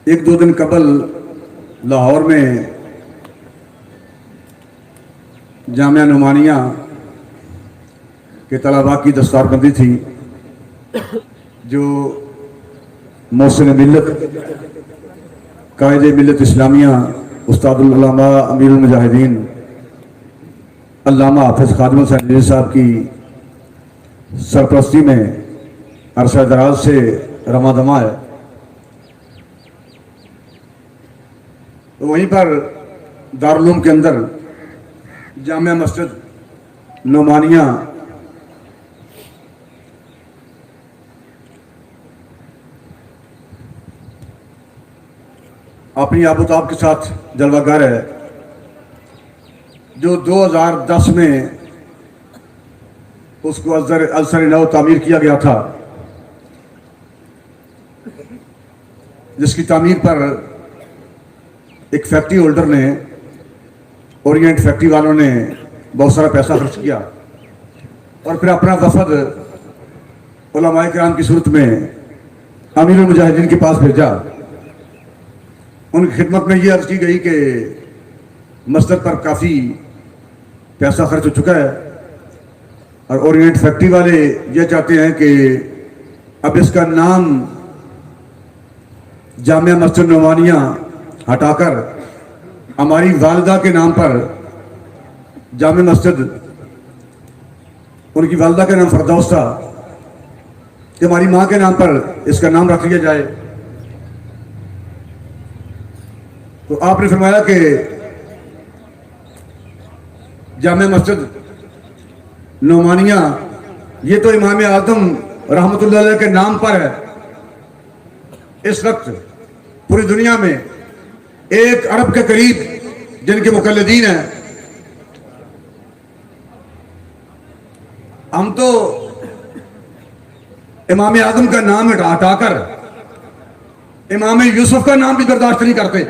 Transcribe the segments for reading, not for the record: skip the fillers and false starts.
ایک دو دن قبل لاہور میں جامعہ نعمانیہ کے طلباء کی دستار بندی تھی، جو محسن ملت قائد ملت اسلامیہ استاد العلماء امیر المجاہدین علامہ حافظ خادم حسین صاحب کی سرپرستی میں عرصہ دراز سے رواں دماں ہے۔ تو وہیں پر دارالعلوم کے اندر جامعہ مسجد نعمانیہ اپنی آب و تاب کے ساتھ جلوہ گر ہے، جو 2010 میں اس کو ازسر نو تعمیر کیا گیا تھا، جس کی تعمیر پر ایک فیکٹری ہولڈر نے، اورینٹ فیکٹری والوں نے بہت سارا پیسہ خرچ کیا اور پھر اپنا وفد علماء کرام کی صورت میں امیر المجاہدین کے پاس بھیجا۔ ان کی خدمت میں یہ عرض کی گئی کہ مسجد پر کافی پیسہ خرچ ہو چکا ہے اور اورینٹ فیکٹری والے یہ چاہتے ہیں کہ اب اس کا نام جامعہ مسجد نعمانیہ ہٹا کر ہماری والدہ کے نام پر جامع مسجد، ان کی والدہ کا نام فردوس تھا، کہ ہماری ماں کے نام پر اس کا نام رکھ لیا جائے۔ تو آپ نے فرمایا کہ جامع مسجد نعمانیہ یہ تو امام اعظم رحمۃ اللہ علیہ کے نام پر ہے۔ اس وقت پوری دنیا میں 1 ارب کے قریب جن کے مقلدین ہیں، ہم تو امام اعظم کا نام ہٹا کر امام یوسف کا نام بھی برداشت نہیں کرتے،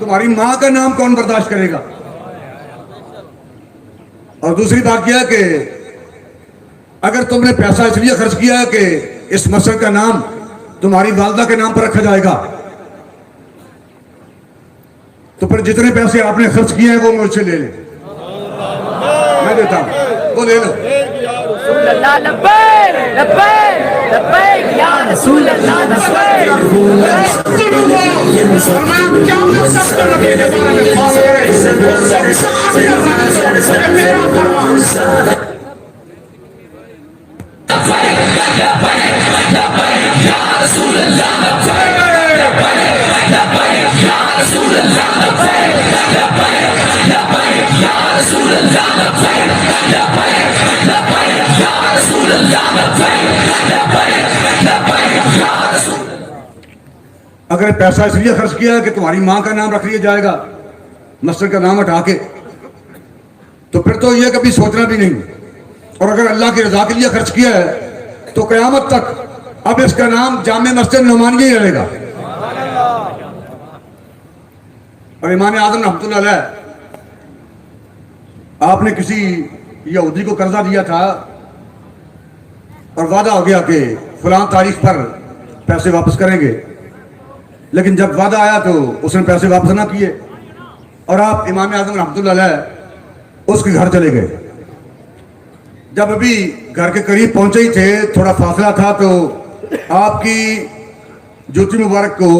تمہاری ماں کا نام کون برداشت کرے گا؟ اور دوسری بات یہ ہے کہ اگر تم نے پیسہ اس لیے خرچ کیا ہے کہ اس مسجد کا نام تمہاری والدہ کے نام پر رکھا جائے گا، تو پھر جتنے پیسے آپ نے خرچ کیے ہیں وہ مجھ سے لے لیں، میں دیتا ہوں، وہ لے لو۔ رسول اللہ لبیک لبیک لبیک یا رسول اللہ اگر پیسہ اس لیے خرچ کیا ہے کہ تمہاری ماں کا نام رکھ لیا جائے گا مسجد کا نام ہٹا کے، تو پھر تو یہ کبھی سوچنا بھی نہیں۔ اور اگر اللہ کی رضا کے لیے خرچ کیا ہے تو قیامت تک اب اس کا نام جامع مسجد نعمانیہ ہی رہے گا۔ اور امام اعظم رحمۃ اللہ علیہ، آپ نے کسی یہودی کو قرضہ دیا تھا اور وعدہ ہو گیا کہ فلاں تاریخ پر پیسے واپس کریں گے، لیکن جب وعدہ آیا تو اس نے پیسے واپس نہ کیے اور آپ امام اعظم رحمۃ اللہ علیہ اس کے گھر چلے گئے۔ جب ابھی گھر کے قریب پہنچے ہی تھے، تھوڑا فاصلہ تھا، تو آپ کی جوتی مبارک کو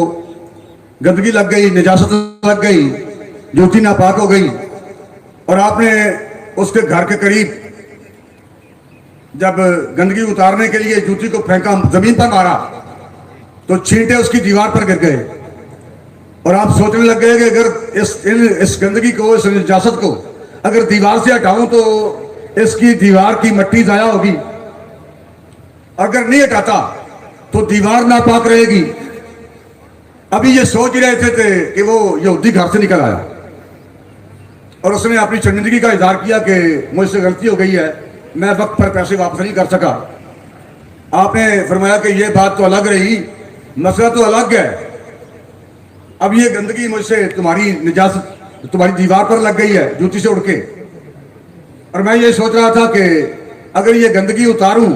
گندگی لگ گئی، نجاست لگ گئی، جوتی ناپاک ہو گئی، اور آپ نے اس کے گھر کے قریب جب گندگی اتارنے کے لیے جوتی کو پھینکا، زمین پر مارا تو چھینٹے اس کی دیوار پر گر گئے، اور آپ سوچنے لگ گئے کہ اگر اس گندگی کو، اس نجاست کو اگر دیوار سے ہٹاؤں تو اس کی دیوار کی مٹی ضائع ہوگی، اگر نہیں ہٹاتا تو دیوار ناپاک رہے گی۔ ابھی یہ سوچ رہے تھے کہ وہ یہودی گھر سے نکل آیا اور اس نے اپنی شرمندگی کا اظہار کیا کہ مجھ سے غلطی ہو گئی ہے، میں وقت پر پیسے واپس نہیں کر سکا۔ آپ نے فرمایا کہ یہ بات تو الگ رہی، مسئلہ تو الگ ہے، اب یہ گندگی مجھ سے، تمہاری نجاست تمہاری دیوار پر لگ گئی ہے جوتی سے اڑ کے، اور میں یہ سوچ رہا تھا کہ اگر یہ گندگی اتاروں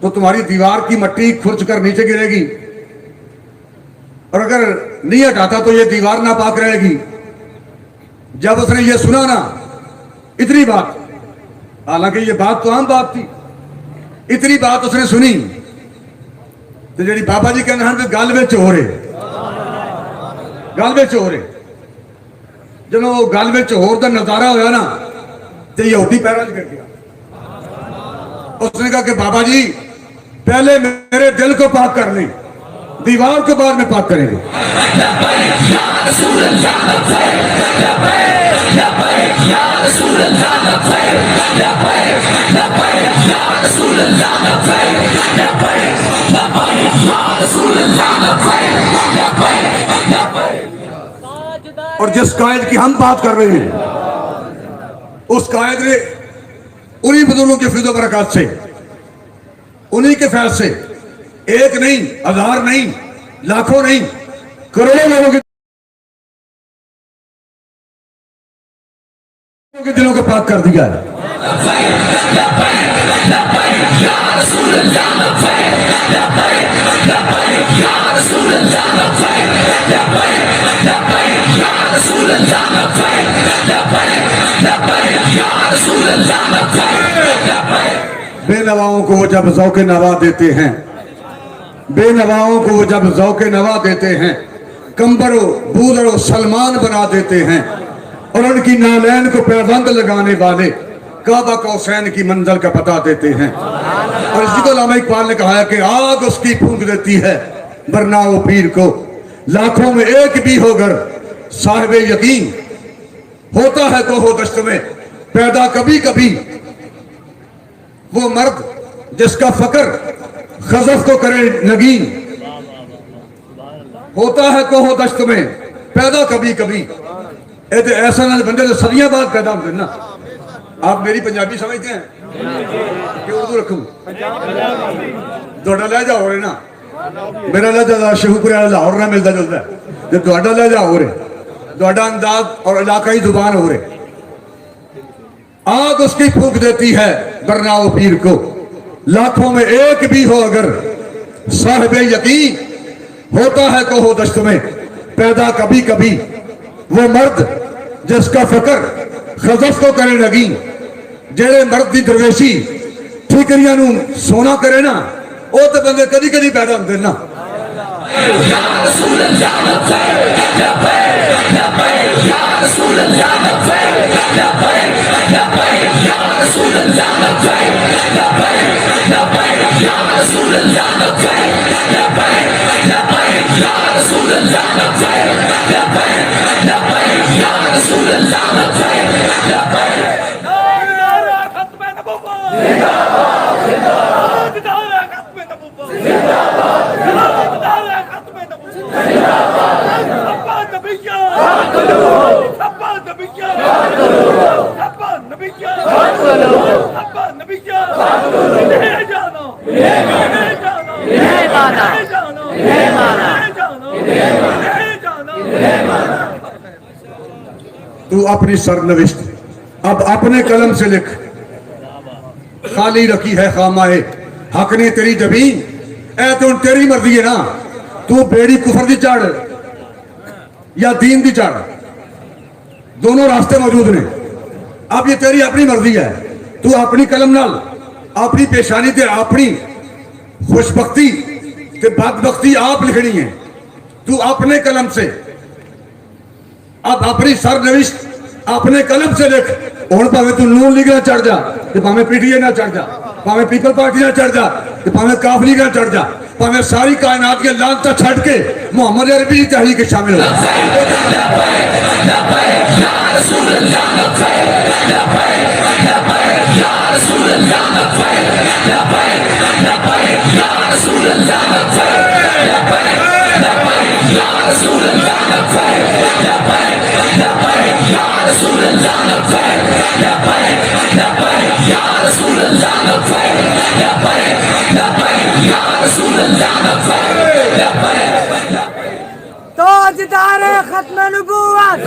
تو تمہاری دیوار کی مٹی کھرچ کر نیچے گرے گی، اور اگر نہیں ہٹاتا تو یہ دیوار ناپاک رہے گی. جب اس نے یہ سنا نا اتنی بات, حالانکہ یہ بات تو عام بات تھی, اتنی بات اس نے سنی تو جی بابا جی کہنا ہم گل میں چورے, گل میں چورے. جب وہ گل میں چور کا نظارہ ہوا نا تو یہودی پیرا کر گیا. اس نے کہا کہ بابا جی پہلے میرے دل کو پاک کر لیں, دیوار کو بعد میں پاک کریں گے. اور جس قائد کی ہم بات کر رہے ہیں اس قائد نے انہی بزرگوں کے فضل و برکات سے, انہی کے فیض سے ایک نہیں, ہزار نہیں, لاکھوں نہیں, کروڑوں لوگوں کے دلوں کو پاک کر دیا ہے. بے نواؤں کو وہ جب ذوق نوا دیتے ہیں, بے نواؤں کو وہ جب ذوق نوا دیتے ہیں, کمبر و بودر و سلمان بنا دیتے ہیں, اور ان کی نالین کو پیوند لگانے والے کعبہ قوسین کی منزل کا پتہ دیتے ہیں. اور اسی کو علامہ اقبال نے کہا ہے کہ آگ اس کی پھونک دیتی ہے ورنہ وہ پیر کو, لاکھوں میں ایک بھی ہو گر صاحب یقین, ہوتا ہے تو ہو دشت میں پیدا کبھی کبھی وہ مرد جس کا فقر خزف کو کرے نگین, ہوتا ہے کو ہو دشت میں پیدا کبھی کبھی. ایسا نہ بندے تو صدیاں بعد پیدا ہوتے ہیں نا. آپ میری پنجابی سمجھتے ہیں کہ اردو رکھوں؟ دوڑا لہجہ ہو رہے نا, میرا لہجہ شہوپور لاہور نہ ملتا جلتا ہے, جب دوڑا لہجہ ہو رہے, دوڑا انداز اور علاقائی زبان ہو رہے. آگ اس کی پھونک دیتی ہے ورنہ وہ پیر کو, لاکھوں میں ایک بھی ہو اگر صاحب یقین, ہوتا ہے کو ہو دشت میں پیدا کبھی کبھی وہ مرد جس کا فقر خزف کو کرے نگین. جیڑے مرد دی درویشی ٹھیکریاں نو سونا کرے نا, وہ تو بندے کدی کدی پیدا ہوتے نا. تو اپنی سرنوشت اب اپنے قلم سے لکھ, خالی رکھی ہے خامائے حق نے تیری جبین. اے تو تیری مرضی ہے نا, تو بیڑی کفر دی چڑھ یا دین دی چڑھ, دونوں راستے موجود نے. اب یہ تیری اپنی مرضی ہے, تو اپنی قلم نال اپنی پیشانی تے اپنی خوش بختی تے بدبختی آپ لکھنی ہے. تو اپنے قلم سے اب اپنی سرنوشت اپنے قلم سے لکھ. ہوں پاوے تو نون لیگ نہ چڑھ جا, پاوے پی ٹی اے نہ چڑھ جا, پاوے پیپل پارٹی نہ چڑھ جا, پاوے کاف لیگ نہ چڑھ جا, پاوے ساری کائنات کے لانتا چھڑ کے محمد عربی کی تحریک شامل ہو. تاجدار ختم نبوت,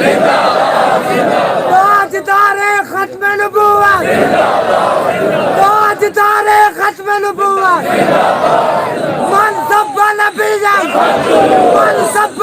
تاجدار ختم نبوت, تاجدار ختم نبوت. من سب نبی, من سب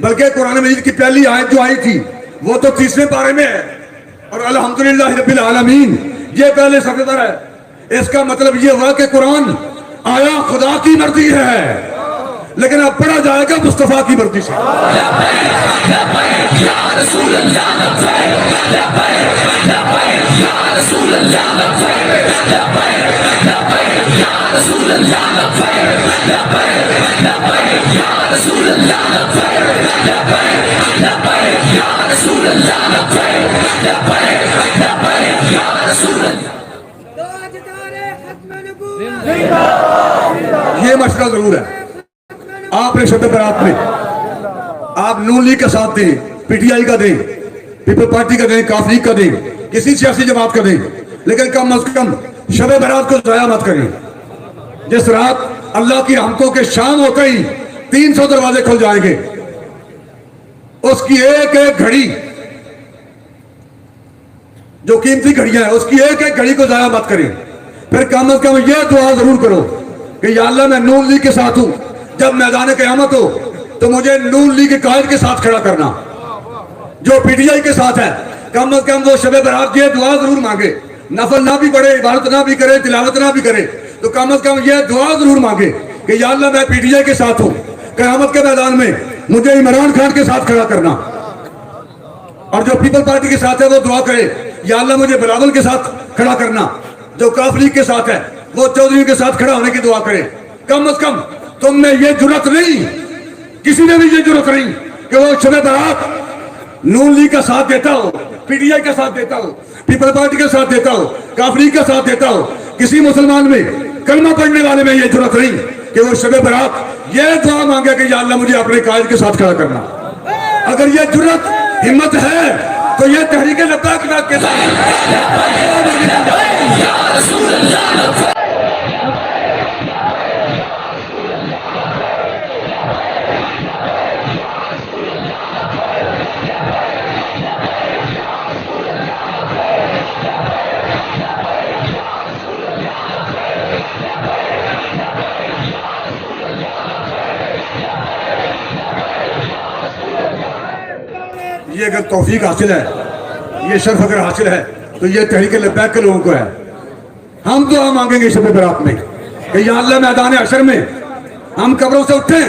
بلکہ قرآن مجید کی پہلی آیت جو آئی تھی وہ تو 30ویں پارے میں ہے، اور الحمدللہ رب العالمین یہ پہلے صفحے پر ہے۔ اس کا مطلب یہ ہوا کہ قرآن آیا خدا کی مرضی ہے، لیکن اب پڑھا جائے گا مصطفیٰ کی مرضی سے۔ یہ مشورہ ضرور ہے آپ نے شب برات میں، آپ نون لیگ کا ساتھ دیں، پی ٹی آئی کا دیں، پیپل پارٹی کا دیں، کاف لیگ کا دیں، کسی سیاسی جماعت کا دیں، لیکن کم از کم شب برات کو ضائع مت کریں۔ جس رات اللہ کی رحمتوں کے شام ہوتے ہی 300 دروازے کھل جائیں گے، اس کی ایک ایک گھڑی جو قیمتی گھڑیاں ہیں، اس کی ایک ایک گھڑی کو ضائع مت کریں۔ پھر کم از کم یہ دعا ضرور کرو کہ یا اللہ میں نون لیگ کے ساتھ ہوں، جب میدان قیامت ہو تو مجھے نون لیگ کے قائد کے ساتھ کھڑا کرنا۔ جو پی ٹی آئی کے ساتھ ہے کم از کم وہ شب برات یہ دعا ضرور مانگے، نفل نہ بھی پڑھے، عبادت نہ بھی کرے، تلاوت نہ بھی کرے، تو کم از کم یہ دعا ضرور مانگے کہ یا اللہ میں پی ٹی آئی کے ساتھ ہوں، قیامت کے میدان میں مجھے عمران خان کے ساتھ کھڑا کرنا۔ اور جو پیپل پارٹی کے ساتھ ہے وہ دعا کرے یا اللہ مجھے بلاول کے ساتھ کھڑا کرنا۔ جو کاف لیگ کے ساتھ ہے وہ چودھری کے ساتھ کھڑا ہونے کی دعا کرے۔ کم از کم تم نے یہ جرت نہیں، کسی نے بھی یہ جرت نہیں کہ وہ شب برات نون لیگ کا ساتھ دیتا ہو، پی ٹی آئی کا ساتھ دیتا ہو، پیپل پارٹی کا ساتھ دیتا ہو، کاف لیگ کا ساتھ دیتا ہو۔ کسی مسلمان میں، کلمہ پڑھنے والے میں یہ جرت نہیں کہ وہ شب برات یہ دعا مانگے کہ یا اللہ مجھے اپنے قائد کے ساتھ کھڑا کرنا۔ اگر یہ جرت ہمت ہے تو یہ تحریک لبیک کے یہ اگر توفیق حاصل ہے، یہ شرف اگر حاصل ہے تو یہ تحریک لبیک کے لوگوں کو ہے۔ ہم دعا مانگیں گے شب برات میں کہ یا اللہ میدان حشر میں ہم قبروں سے اٹھیں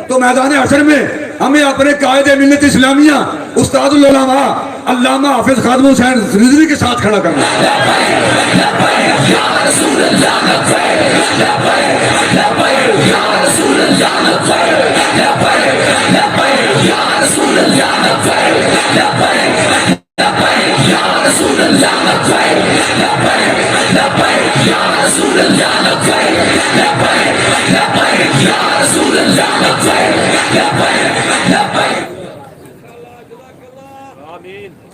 تو میدان حشر میں ہمیں اپنے قائد ملت اسلامیہ استاد العلماء علامہ حافظ خادم حسین رضوی کے ساتھ کھڑا کرنا۔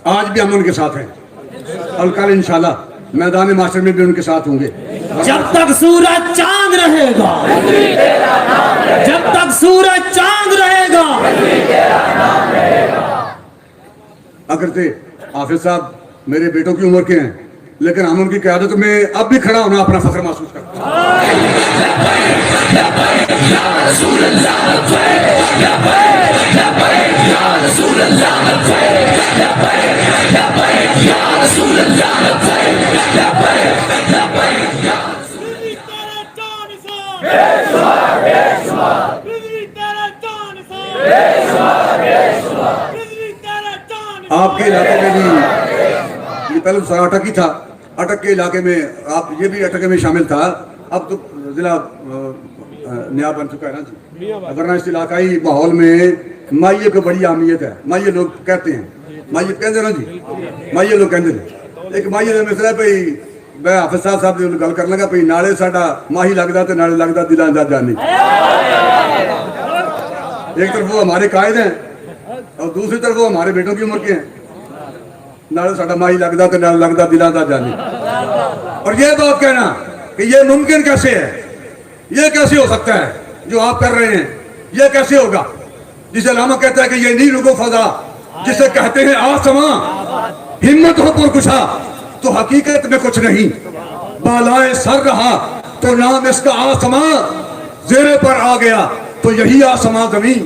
آج بھی ہم ان کے ساتھ ہیں اور کل انشاءاللہ میدان معاشر میں بھی ان کے ساتھ ہوں گے۔ جب تک سورج چاند رہے گا، جب تک سورج چاند رہے گا۔ اگرچہ حافظ صاحب میرے بیٹوں کی عمر کے ہیں، لیکن ہم ان کی قیادت میں اب بھی کھڑا ہونا اپنا فخر محسوس کرتے آپ کے علاقے میں بھی یہ پہلے سارا اٹک ہی تھا، اٹک کے علاقے میں آپ یہ بھی اٹک میں شامل تھا، اب تو ضلع نیا بن چکا ہے نا جی۔ ورنہ اس علاقائی ماحول میں مائیے کو بڑی اہمیت ہے۔ مائیے لوگ کہتے ہیں، مائیے کہتے ہیں نا جی، مائیے لوگ کہتے ہیں۔ ایک مائیے نے مثلا بھائی میں حافظ صاحب سے گل کر لگا بھائی نالے ساڈا ماہی لگتا تو نالے لگتا دلاں دا جانی۔ ایک طرف وہ ہمارے قائد ہیں اور دوسری طرف وہ ہمارے بیٹوں کی عمر کے ہیں۔ نالے ساڈا ماہی لگتا تو نالے لگتا دلاں دا جانی۔ اور یہ بات کہنا کہ یہ ممکن کیسے ہے، یہ کیسے ہو سکتا ہے جو آپ کر رہے ہیں، یہ کیسے ہوگا؟ جسے علامہ کہتا ہے کہ یہ نیل کو فضا جسے کہتے ہیں آسماں، ہمت ہو پرکشا تو حقیقت میں کچھ نہیں، بالائے سر رہا تو نام اس کا آسماں، زیرے پر آ گیا تو یہی آسماں زمین۔